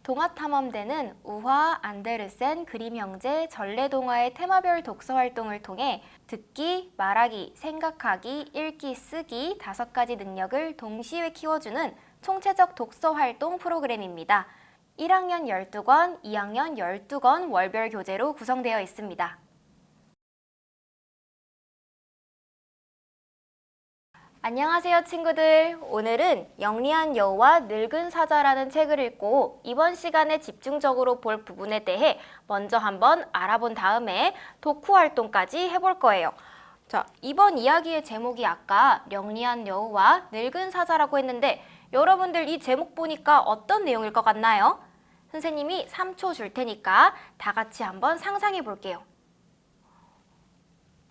동화탐험대는 우화, 안데르센, 그림 형제, 전래동화의 테마별 독서 활동을 통해 듣기, 말하기, 생각하기, 읽기, 쓰기 5가지 능력을 동시에 키워주는 총체적 독서 활동 프로그램입니다. 1학년 12권, 2학년 12권 월별 교재로 구성되어 있습니다. 안녕하세요 친구들. 오늘은 영리한 여우와 늙은 사자라는 책을 읽고 이번 시간에 집중적으로 볼 부분에 대해 먼저 한번 알아본 다음에 독후 활동까지 해볼 거예요. 자, 이번 이야기의 제목이 아까 영리한 여우와 늙은 사자라고 했는데 여러분들 이 제목 보니까 어떤 내용일 것 같나요? 선생님이 3초 줄 테니까 다 같이 한번 상상해 볼게요.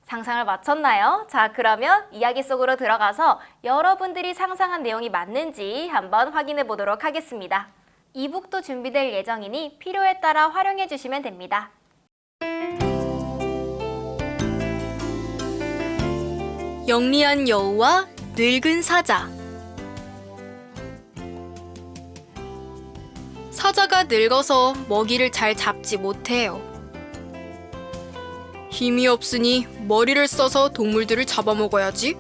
상상을 마쳤나요? 자, 그러면 이야기 속으로 들어가서 여러분들이 상상한 내용이 맞는지 한번 확인해 보도록 하겠습니다. 이북도 준비될 예정이니 필요에 따라 활용해 주시면 됩니다. 영리한 여우와 늙은 사자. 사자가 늙어서 먹이를 잘 잡지 못해요. 힘이 없으니 머리를 써서 동물들을 잡아먹어야지.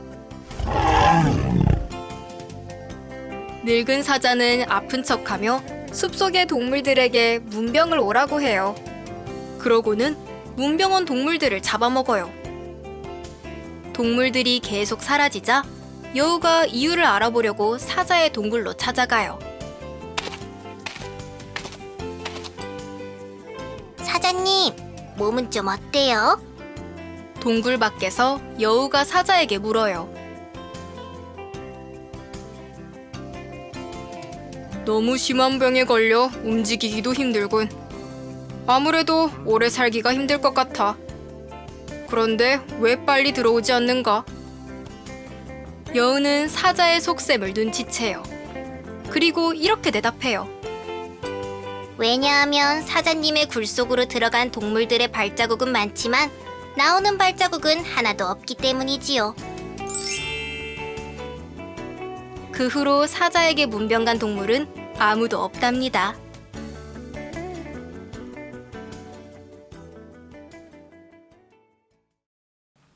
늙은 사자는 아픈 척하며 숲속의 동물들에게 문병을 오라고 해요. 그러고는 문병 온 동물들을 잡아먹어요. 동물들이 계속 사라지자 여우가 이유를 알아보려고 사자의 동굴로 찾아가요. 사자님, 몸은 좀 어때요? 동굴 밖에서 여우가 사자에게 물어요. 너무 심한 병에 걸려 움직이기도 힘들군. 아무래도 오래 살기가 힘들 것 같아. 그런데 왜 빨리 들어오지 않는가? 여우는 사자의 속셈을 눈치채요. 그리고 이렇게 대답해요. 왜냐하면 사자님의 굴 속으로 들어간 동물들의 발자국은 많지만 나오는 발자국은 하나도 없기 때문이지요. 그 후로 사자에게 문병 간 동물은 아무도 없답니다.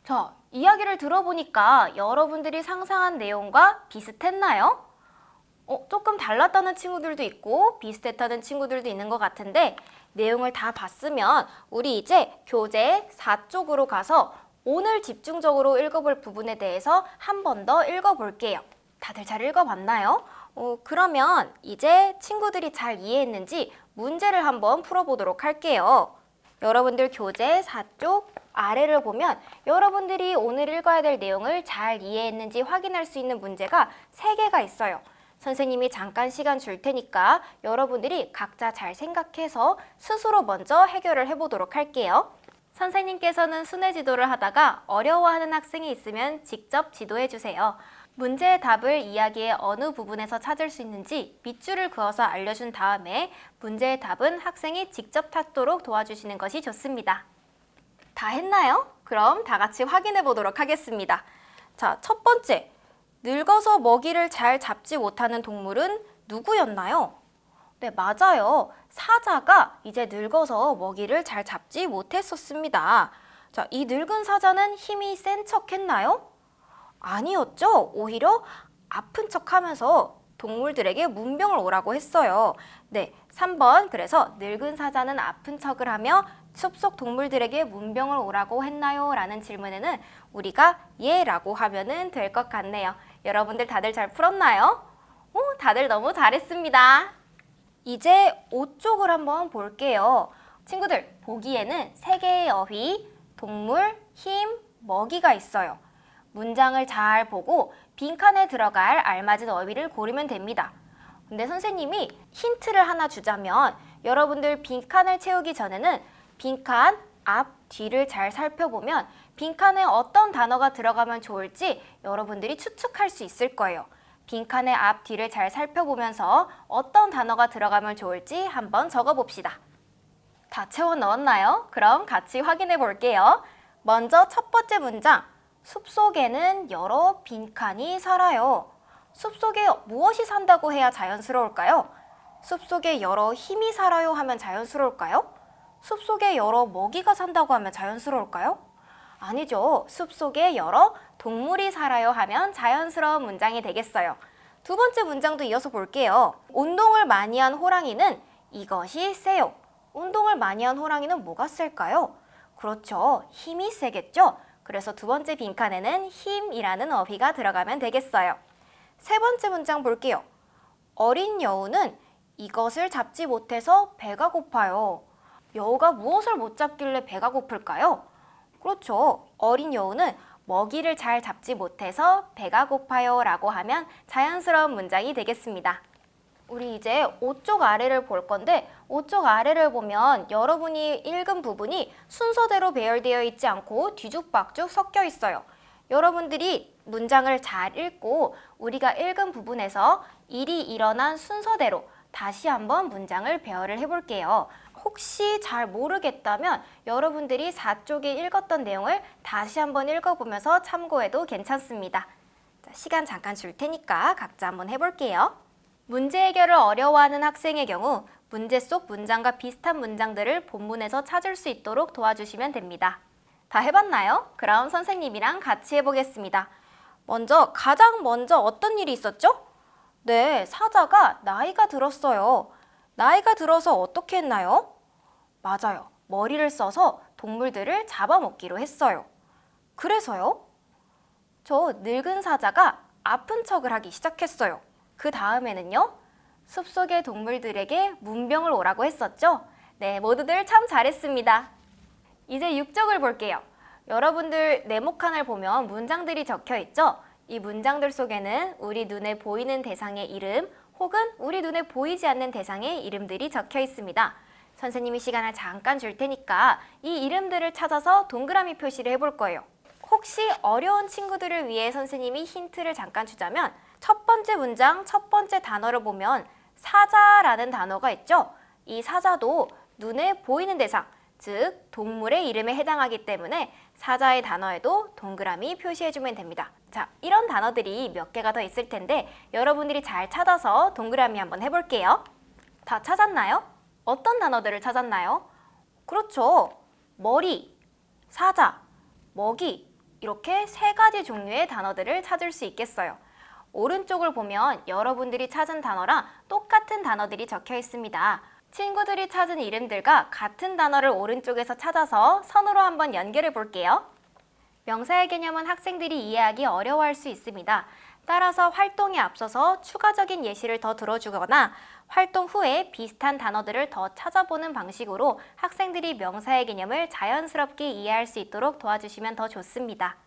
자, 이야기를 들어보니까 여러분들이 상상한 내용과 비슷했나요? 조금 달랐다는 친구들도 있고 비슷했다는 친구들도 있는 것 같은데 내용을 다 봤으면 우리 이제 교재 4쪽으로 가서 오늘 집중적으로 읽어볼 부분에 대해서 한 번 더 읽어볼게요. 다들 잘 읽어봤나요? 그러면 이제 친구들이 잘 이해했는지 문제를 한번 풀어보도록 할게요. 여러분들 교재 4쪽 아래를 보면 여러분들이 오늘 읽어야 될 내용을 잘 이해했는지 확인할 수 있는 문제가 3개가 있어요. 선생님이 잠깐 시간 줄 테니까 여러분들이 각자 잘 생각해서 스스로 먼저 해결을 해보도록 할게요. 선생님께서는 순회 지도를 하다가 어려워하는 학생이 있으면 직접 지도해 주세요. 문제의 답을 이야기의 어느 부분에서 찾을 수 있는지 밑줄을 그어서 알려준 다음에 문제의 답은 학생이 직접 찾도록 도와주시는 것이 좋습니다. 다 했나요? 그럼 다 같이 확인해 보도록 하겠습니다. 자, 첫 번째. 늙어서 먹이를 잘 잡지 못하는 동물은 누구였나요? 네, 맞아요. 사자가 이제 늙어서 먹이를 잘 잡지 못했었습니다. 자, 이 늙은 사자는 힘이 센 척 했나요? 아니었죠. 오히려 아픈 척 하면서 동물들에게 문병을 오라고 했어요. 네, 3번. 그래서 늙은 사자는 아픈 척을 하며 숲속 동물들에게 문병을 오라고 했나요? 라는 질문에는 우리가 예라고 하면 될 것 같네요. 여러분들 다들 잘 풀었나요? 다들 너무 잘했습니다. 이제 5쪽을 한번 볼게요. 친구들, 보기에는 3개의 어휘, 동물, 힘, 먹이가 있어요. 문장을 잘 보고 빈칸에 들어갈 알맞은 어휘를 고르면 됩니다. 근데 선생님이 힌트를 하나 주자면 여러분들 빈칸을 채우기 전에는 빈칸 앞, 뒤를 잘 살펴보면 빈칸에 어떤 단어가 들어가면 좋을지 여러분들이 추측할 수 있을 거예요. 빈칸의 앞, 뒤를 잘 살펴보면서 어떤 단어가 들어가면 좋을지 한번 적어봅시다. 다 채워 넣었나요? 그럼 같이 확인해 볼게요. 먼저 첫 번째 문장, 숲속에는 여러 빈칸이 살아요. 숲속에 무엇이 산다고 해야 자연스러울까요? 숲속에 여러 힘이 살아요 하면 자연스러울까요? 숲속에 여러 먹이가 산다고 하면 자연스러울까요? 아니죠. 숲속에 여러 동물이 살아요 하면 자연스러운 문장이 되겠어요. 두 번째 문장도 이어서 볼게요. 운동을 많이 한 호랑이는 이것이 세요. 운동을 많이 한 호랑이는 뭐가 셀까요? 그렇죠. 힘이 세겠죠. 그래서 두 번째 빈칸에는 힘이라는 어휘가 들어가면 되겠어요. 세 번째 문장 볼게요. 어린 여우는 이것을 잡지 못해서 배가 고파요. 여우가 무엇을 못 잡길래 배가 고플까요? 그렇죠. 어린 여우는 먹이를 잘 잡지 못해서 배가 고파요 라고 하면 자연스러운 문장이 되겠습니다. 우리 이제 5쪽 아래를 볼 건데 5쪽 아래를 보면 여러분이 읽은 부분이 순서대로 배열되어 있지 않고 뒤죽박죽 섞여 있어요. 여러분들이 문장을 잘 읽고 우리가 읽은 부분에서 일이 일어난 순서대로 다시 한번 문장을 배열을 해볼게요. 혹시 잘 모르겠다면 여러분들이 4쪽에 읽었던 내용을 다시 한번 읽어보면서 참고해도 괜찮습니다. 자, 시간 잠깐 줄 테니까 각자 한번 해볼게요. 문제 해결을 어려워하는 학생의 경우 문제 속 문장과 비슷한 문장들을 본문에서 찾을 수 있도록 도와주시면 됩니다. 다 해봤나요? 그럼 선생님이랑 같이 해보겠습니다. 가장 먼저 어떤 일이 있었죠? 네, 사자가 나이가 들었어요. 나이가 들어서 어떻게 했나요? 맞아요. 머리를 써서 동물들을 잡아먹기로 했어요. 그래서요? 저 늙은 사자가 아픈 척을 하기 시작했어요. 그 다음에는요? 숲속의 동물들에게 문병을 오라고 했었죠? 네, 모두들 참 잘했습니다. 이제 6쪽을 볼게요. 여러분들 네모칸을 보면 문장들이 적혀 있죠? 이 문장들 속에는 우리 눈에 보이는 대상의 이름 혹은 우리 눈에 보이지 않는 대상의 이름들이 적혀 있습니다. 선생님이 시간을 잠깐 줄 테니까 이 이름들을 찾아서 동그라미 표시를 해볼 거예요. 혹시 어려운 친구들을 위해 선생님이 힌트를 잠깐 주자면 첫 번째 문장, 첫 번째 단어를 보면 사자라는 단어가 있죠? 이 사자도 눈에 보이는 대상, 즉 동물의 이름에 해당하기 때문에 사자의 단어에도 동그라미 표시해주면 됩니다. 자, 이런 단어들이 몇 개가 더 있을 텐데 여러분들이 잘 찾아서 동그라미 한번 해볼게요. 다 찾았나요? 어떤 단어들을 찾았나요? 그렇죠. 머리, 사자, 먹이 이렇게 세 가지 종류의 단어들을 찾을 수 있겠어요. 오른쪽을 보면 여러분들이 찾은 단어랑 똑같은 단어들이 적혀 있습니다. 친구들이 찾은 이름들과 같은 단어를 오른쪽에서 찾아서 선으로 한번 연결해 볼게요. 명사의 개념은 학생들이 이해하기 어려워할 수 있습니다. 따라서 활동에 앞서서 추가적인 예시를 더 들어주거나 활동 후에 비슷한 단어들을 더 찾아보는 방식으로 학생들이 명사의 개념을 자연스럽게 이해할 수 있도록 도와주시면 더 좋습니다.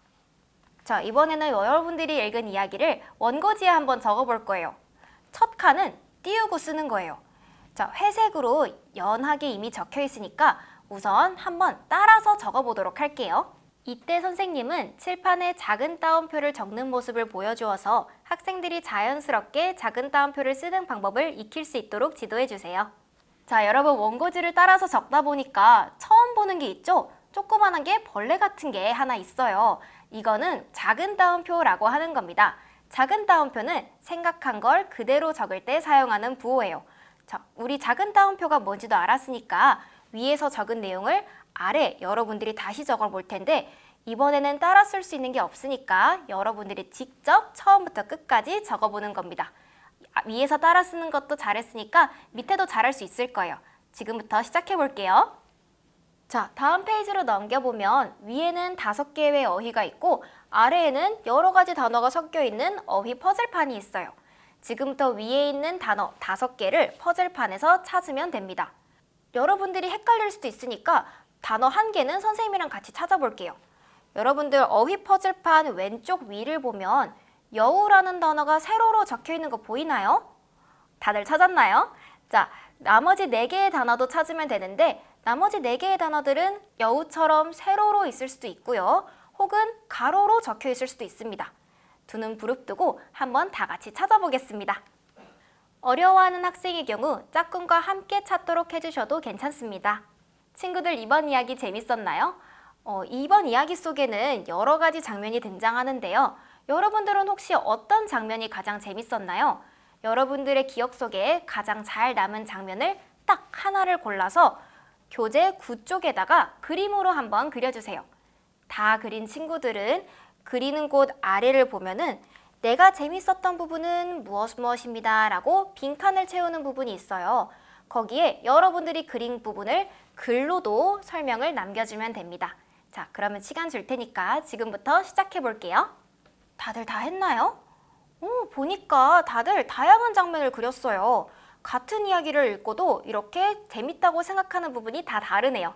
자, 이번에는 여러분들이 읽은 이야기를 원고지에 한번 적어볼 거예요. 첫 칸은 띄우고 쓰는 거예요. 자, 회색으로 연하게 이미 적혀 있으니까 우선 한번 따라서 적어보도록 할게요. 이때 선생님은 칠판에 작은 따옴표를 적는 모습을 보여주어서 학생들이 자연스럽게 작은 따옴표를 쓰는 방법을 익힐 수 있도록 지도해 주세요. 자, 여러분 원고지를 따라서 적다 보니까 처음 보는 게 있죠? 조그만한 게 벌레 같은 게 하나 있어요. 이거는 작은 따옴표라고 하는 겁니다. 작은 따옴표는 생각한 걸 그대로 적을 때 사용하는 부호예요. 자, 우리 작은 따옴표가 뭔지도 알았으니까 위에서 적은 내용을 아래 여러분들이 다시 적어볼 텐데 이번에는 따라 쓸 수 있는 게 없으니까 여러분들이 직접 처음부터 끝까지 적어보는 겁니다. 위에서 따라 쓰는 것도 잘했으니까 밑에도 잘할 수 있을 거예요. 지금부터 시작해 볼게요. 자, 다음 페이지로 넘겨보면 위에는 5개의 어휘가 있고 아래에는 여러 가지 단어가 섞여 있는 어휘 퍼즐판이 있어요. 지금부터 위에 있는 단어 5개를 퍼즐판에서 찾으면 됩니다. 여러분들이 헷갈릴 수도 있으니까 단어 1개는 선생님이랑 같이 찾아볼게요. 여러분들 어휘 퍼즐판 왼쪽 위를 보면 여우라는 단어가 세로로 적혀 있는 거 보이나요? 다들 찾았나요? 자, 나머지 4개의 단어도 찾으면 되는데 나머지 4개의 단어들은 여우처럼 세로로 있을 수도 있고요. 혹은 가로로 적혀 있을 수도 있습니다. 두 눈 부릅뜨고 한번 다 같이 찾아보겠습니다. 어려워하는 학생의 경우 짝꿍과 함께 찾도록 해주셔도 괜찮습니다. 친구들 이번 이야기 재밌었나요? 이번 이야기 속에는 여러 가지 장면이 등장하는데요. 여러분들은 혹시 어떤 장면이 가장 재밌었나요? 여러분들의 기억 속에 가장 잘 남은 장면을 딱 하나를 골라서 교재 9쪽에다가 그림으로 한번 그려주세요. 다 그린 친구들은 그리는 곳 아래를 보면은 내가 재밌었던 부분은 무엇입니다 라고 빈칸을 채우는 부분이 있어요. 거기에 여러분들이 그린 부분을 글로도 설명을 남겨주면 됩니다. 자, 그러면 시간 줄 테니까 지금부터 시작해 볼게요. 다들 다 했나요? 보니까 다들 다양한 장면을 그렸어요. 같은 이야기를 읽고도 이렇게 재밌다고 생각하는 부분이 다 다르네요.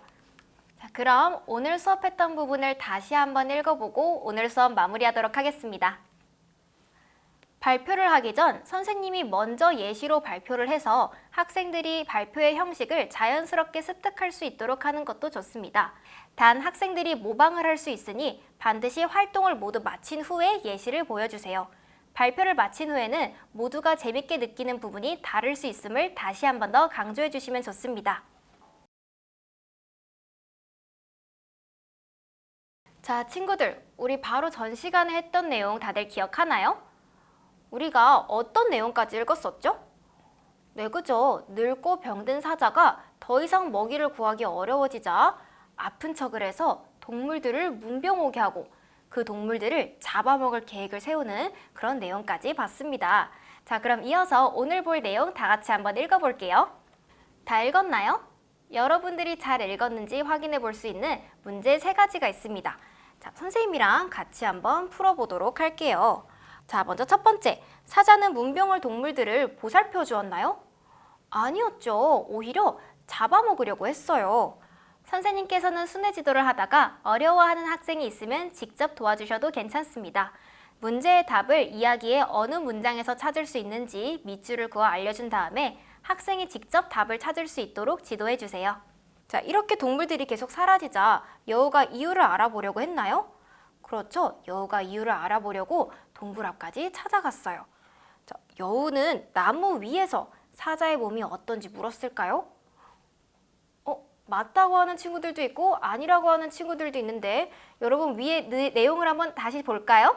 자, 그럼 오늘 수업했던 부분을 다시 한번 읽어보고 오늘 수업 마무리하도록 하겠습니다. 발표를 하기 전 선생님이 먼저 예시로 발표를 해서 학생들이 발표의 형식을 자연스럽게 습득할 수 있도록 하는 것도 좋습니다. 단 학생들이 모방을 할 수 있으니 반드시 활동을 모두 마친 후에 예시를 보여주세요. 발표를 마친 후에는 모두가 재밌게 느끼는 부분이 다를 수 있음을 다시 한 번 더 강조해 주시면 좋습니다. 자, 친구들, 우리 바로 전 시간에 했던 내용 다들 기억하나요? 우리가 어떤 내용까지 읽었었죠? 네, 그죠. 늙고 병든 사자가 더 이상 먹이를 구하기 어려워지자 아픈 척을 해서 동물들을 문병 오게 하고 그 동물들을 잡아먹을 계획을 세우는 그런 내용까지 봤습니다. 자, 그럼 이어서 오늘 볼 내용 다 같이 한번 읽어볼게요. 다 읽었나요? 여러분들이 잘 읽었는지 확인해 볼 수 있는 문제 3가지가 있습니다. 자, 선생님이랑 같이 한번 풀어보도록 할게요. 자, 먼저 첫 번째, 사자는 문병 올 동물들을 보살펴 주었나요? 아니었죠. 오히려 잡아먹으려고 했어요. 선생님께서는 순회 지도를 하다가 어려워하는 학생이 있으면 직접 도와주셔도 괜찮습니다. 문제의 답을 이야기의 어느 문장에서 찾을 수 있는지 밑줄을 그어 알려준 다음에 학생이 직접 답을 찾을 수 있도록 지도해 주세요. 자, 이렇게 동물들이 계속 사라지자 여우가 이유를 알아보려고 했나요? 그렇죠. 여우가 이유를 알아보려고 동굴 앞까지 찾아갔어요. 자, 여우는 나무 위에서 사자의 몸이 어떤지 물었을까요? 맞다고 하는 친구들도 있고 아니라고 하는 친구들도 있는데 여러분 위에 내용을 한번 다시 볼까요?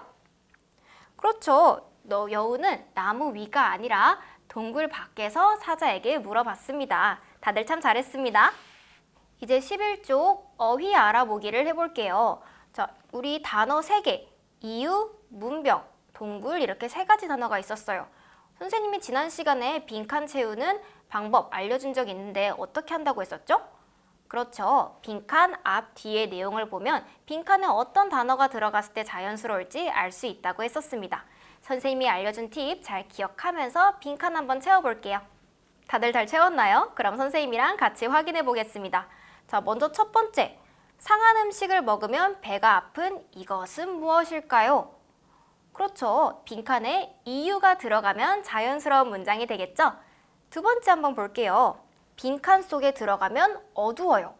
그렇죠. 여우는 나무 위가 아니라 동굴 밖에서 사자에게 물어봤습니다. 다들 참 잘했습니다. 이제 11쪽 어휘 알아보기를 해볼게요. 자, 우리 단어 3개, 이유, 문병, 동굴 이렇게 3가지 단어가 있었어요. 선생님이 지난 시간에 빈칸 채우는 방법 알려준 적 있는데 어떻게 한다고 했었죠? 그렇죠. 빈칸 앞 뒤의 내용을 보면 빈칸에 어떤 단어가 들어갔을 때 자연스러울지 알 수 있다고 했었습니다. 선생님이 알려준 팁 잘 기억하면서 빈칸 한번 채워볼게요. 다들 잘 채웠나요? 그럼 선생님이랑 같이 확인해 보겠습니다. 자, 먼저 첫 번째. 상한 음식을 먹으면 배가 아픈 이것은 무엇일까요? 그렇죠. 빈칸에 이유가 들어가면 자연스러운 문장이 되겠죠? 두 번째 한번 볼게요. 빈칸 속에 들어가면 어두워요.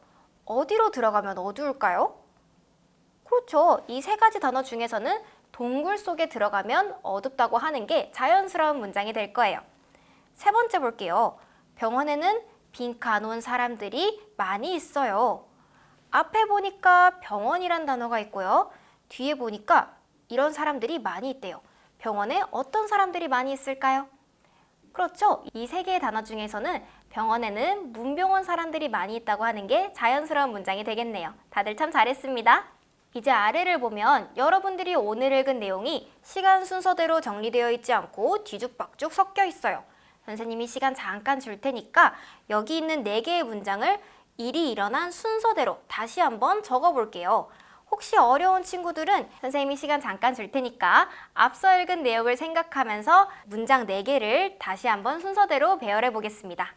어디로 들어가면 어두울까요? 그렇죠. 이 3가지 단어 중에서는 동굴 속에 들어가면 어둡다고 하는 게 자연스러운 문장이 될 거예요. 세 번째 볼게요. 병원에는 빈칸 온 사람들이 많이 있어요. 앞에 보니까 병원이란 단어가 있고요. 뒤에 보니까 이런 사람들이 많이 있대요. 병원에 어떤 사람들이 많이 있을까요? 그렇죠. 이 3개의 단어 중에서는 병원에는 문병 온 사람들이 많이 있다고 하는 게 자연스러운 문장이 되겠네요. 다들 참 잘했습니다. 이제 아래를 보면 여러분들이 오늘 읽은 내용이 시간 순서대로 정리되어 있지 않고 뒤죽박죽 섞여 있어요. 선생님이 시간 잠깐 줄 테니까 여기 있는 4개의 문장을 일이 일어난 순서대로 다시 한번 적어볼게요. 혹시 어려운 친구들은 선생님이 시간 잠깐 줄 테니까 앞서 읽은 내용을 생각하면서 문장 4개를 다시 한번 순서대로 배열해 보겠습니다.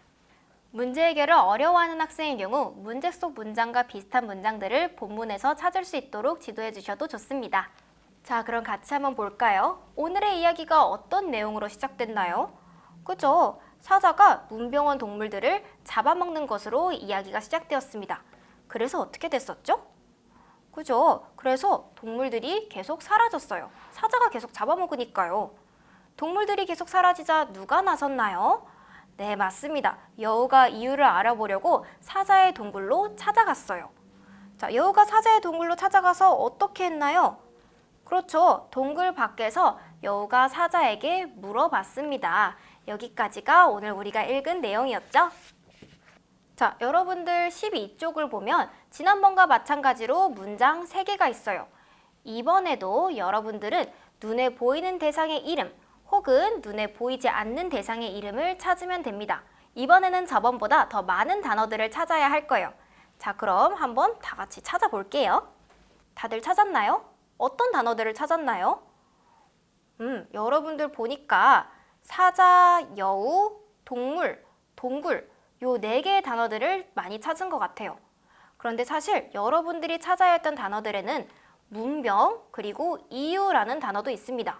문제 해결을 어려워하는 학생의 경우 문제 속 문장과 비슷한 문장들을 본문에서 찾을 수 있도록 지도해 주셔도 좋습니다. 자, 그럼 같이 한번 볼까요? 오늘의 이야기가 어떤 내용으로 시작됐나요? 그죠? 사자가 문병원 동물들을 잡아먹는 것으로 이야기가 시작되었습니다. 그래서 어떻게 됐었죠? 그죠? 그래서 동물들이 계속 사라졌어요. 사자가 계속 잡아먹으니까요. 동물들이 계속 사라지자 누가 나섰나요? 네, 맞습니다. 여우가 이유를 알아보려고 사자의 동굴로 찾아갔어요. 자, 여우가 사자의 동굴로 찾아가서 어떻게 했나요? 그렇죠. 동굴 밖에서 여우가 사자에게 물어봤습니다. 여기까지가 오늘 우리가 읽은 내용이었죠? 자, 여러분들 12쪽을 보면 지난번과 마찬가지로 문장 3개가 있어요. 이번에도 여러분들은 눈에 보이는 대상의 이름 혹은 눈에 보이지 않는 대상의 이름을 찾으면 됩니다. 이번에는 저번보다 더 많은 단어들을 찾아야 할 거예요. 자, 그럼 한번 다 같이 찾아볼게요. 다들 찾았나요? 어떤 단어들을 찾았나요? 여러분들 보니까 사자, 여우, 동물, 동굴 요 4개의 단어들을 많이 찾은 것 같아요. 그런데 사실 여러분들이 찾아야 했던 단어들에는 문병 그리고 이유라는 단어도 있습니다.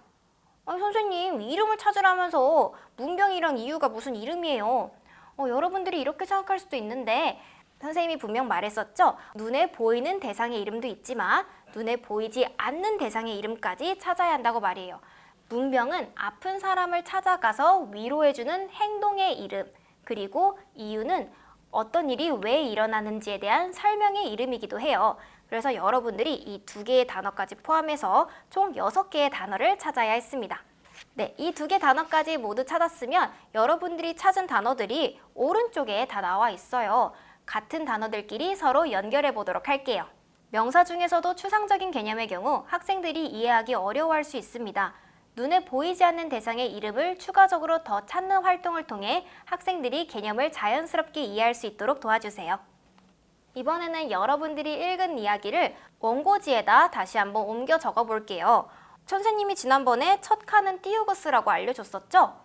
아니 선생님, 이름을 찾으라면서 문병이랑 이유가 무슨 이름이에요? 여러분들이 이렇게 생각할 수도 있는데 선생님이 분명 말했었죠? 눈에 보이는 대상의 이름도 있지만 눈에 보이지 않는 대상의 이름까지 찾아야 한다고 말이에요. 문병은 아픈 사람을 찾아가서 위로해주는 행동의 이름, 그리고 이유는 어떤 일이 왜 일어나는지에 대한 설명의 이름이기도 해요. 그래서 여러분들이 이 2개의 단어까지 포함해서 총 6개의 단어를 찾아야 했습니다. 네, 이 2개 단어까지 모두 찾았으면 여러분들이 찾은 단어들이 오른쪽에 다 나와 있어요. 같은 단어들끼리 서로 연결해 보도록 할게요. 명사 중에서도 추상적인 개념의 경우 학생들이 이해하기 어려워할 수 있습니다. 눈에 보이지 않는 대상의 이름을 추가적으로 더 찾는 활동을 통해 학생들이 개념을 자연스럽게 이해할 수 있도록 도와주세요. 이번에는 여러분들이 읽은 이야기를 원고지에다 다시 한번 옮겨 적어 볼게요. 선생님이 지난번에 첫 칸은 띄우고 쓰라고 알려줬었죠?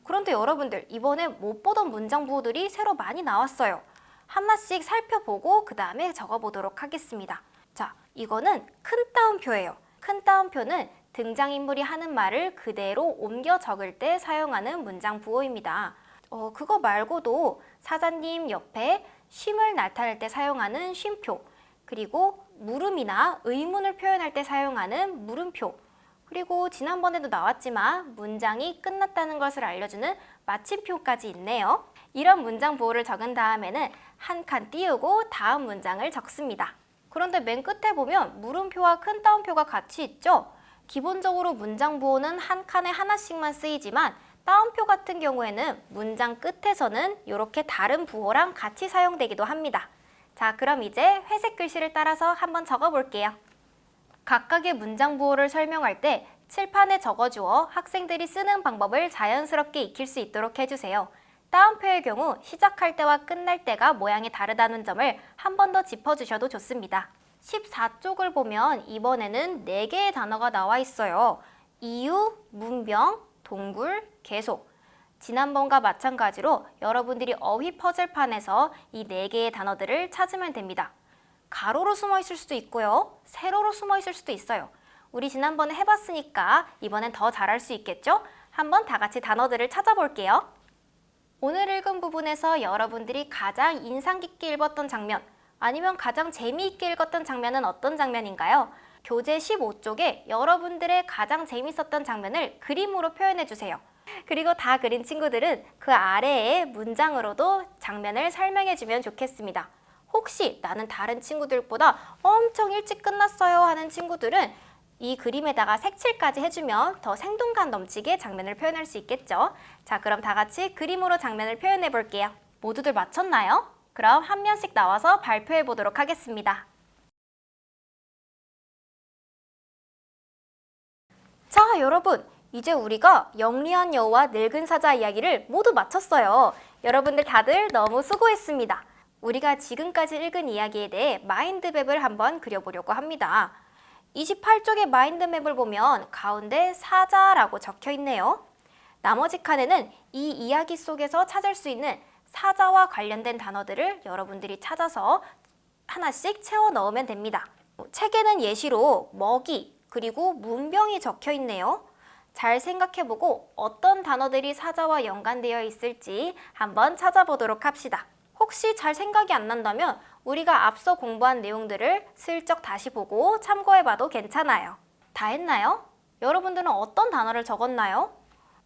그런데 여러분들 이번에 못 보던 문장 부호들이 새로 많이 나왔어요. 하나씩 살펴보고 그 다음에 적어보도록 하겠습니다. 자, 이거는 큰 따옴표예요. 큰 따옴표는 등장인물이 하는 말을 그대로 옮겨 적을 때 사용하는 문장 부호입니다. 그거 말고도 사자님 옆에 쉼을 나타낼 때 사용하는 쉼표, 그리고 물음이나 의문을 표현할 때 사용하는 물음표, 그리고 지난번에도 나왔지만 문장이 끝났다는 것을 알려주는 마침표까지 있네요. 이런 문장 부호를 적은 다음에는 한 칸 띄우고 다음 문장을 적습니다. 그런데 맨 끝에 보면 물음표와 큰 따옴표가 같이 있죠? 기본적으로 문장 부호는 한 칸에 하나씩만 쓰이지만 따옴표 같은 경우에는 문장 끝에서는 이렇게 다른 부호랑 같이 사용되기도 합니다. 자, 그럼 이제 회색 글씨를 따라서 한번 적어볼게요. 각각의 문장 부호를 설명할 때 칠판에 적어주어 학생들이 쓰는 방법을 자연스럽게 익힐 수 있도록 해주세요. 따옴표의 경우 시작할 때와 끝날 때가 모양이 다르다는 점을 한 번 더 짚어주셔도 좋습니다. 14쪽을 보면 이번에는 4개의 단어가 나와 있어요. 이유, 문병, 동굴, 계속. 지난번과 마찬가지로 여러분들이 어휘 퍼즐판에서 이 4개의 단어들을 찾으면 됩니다. 가로로 숨어 있을 수도 있고요. 세로로 숨어 있을 수도 있어요. 우리 지난번에 해봤으니까 이번엔 더 잘할 수 있겠죠? 한번 다 같이 단어들을 찾아볼게요. 오늘 읽은 부분에서 여러분들이 가장 인상 깊게 읽었던 장면, 아니면 가장 재미있게 읽었던 장면은 어떤 장면인가요? 교재 15쪽에 여러분들의 가장 재밌었던 장면을 그림으로 표현해 주세요. 그리고 다 그린 친구들은 그 아래에 문장으로도 장면을 설명해 주면 좋겠습니다. 혹시 나는 다른 친구들보다 엄청 일찍 끝났어요 하는 친구들은 이 그림에다가 색칠까지 해주면 더 생동감 넘치게 장면을 표현할 수 있겠죠? 자, 그럼 다 같이 그림으로 장면을 표현해 볼게요. 모두들 맞췄나요? 그럼 한 면씩 나와서 발표해 보도록 하겠습니다. 자, 여러분, 이제 우리가 영리한 여우와 늙은 사자 이야기를 모두 마쳤어요. 여러분들 다들 너무 수고했습니다. 우리가 지금까지 읽은 이야기에 대해 마인드맵을 한번 그려보려고 합니다. 28쪽의 마인드맵을 보면 가운데 사자라고 적혀 있네요. 나머지 칸에는 이 이야기 속에서 찾을 수 있는 사자와 관련된 단어들을 여러분들이 찾아서 하나씩 채워 넣으면 됩니다. 책에는 예시로 먹이 그리고 문병이 적혀 있네요. 잘 생각해보고 어떤 단어들이 사자와 연관되어 있을지 한번 찾아보도록 합시다. 혹시 잘 생각이 안 난다면 우리가 앞서 공부한 내용들을 슬쩍 다시 보고 참고해봐도 괜찮아요. 다 했나요? 여러분들은 어떤 단어를 적었나요?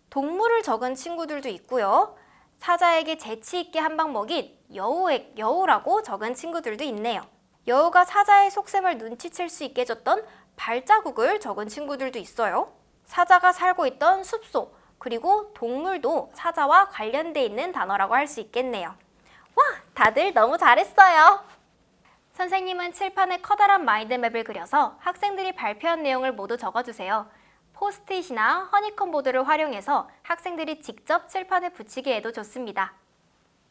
동물을 적은 친구들도 있고요. 사자에게 재치 있게 한 방 먹인 여우라고 적은 친구들도 있네요. 여우가 사자의 속셈을 눈치챌 수 있게 줬던 발자국을 적은 친구들도 있어요. 사자가 살고 있던 숲속, 그리고 동물도 사자와 관련돼 있는 단어라고 할 수 있겠네요. 와, 다들 너무 잘했어요. 선생님은 칠판에 커다란 마인드맵을 그려서 학생들이 발표한 내용을 모두 적어주세요. 포스트잇이나 허니콤 보드를 활용해서 학생들이 직접 칠판에 붙이게 해도 좋습니다.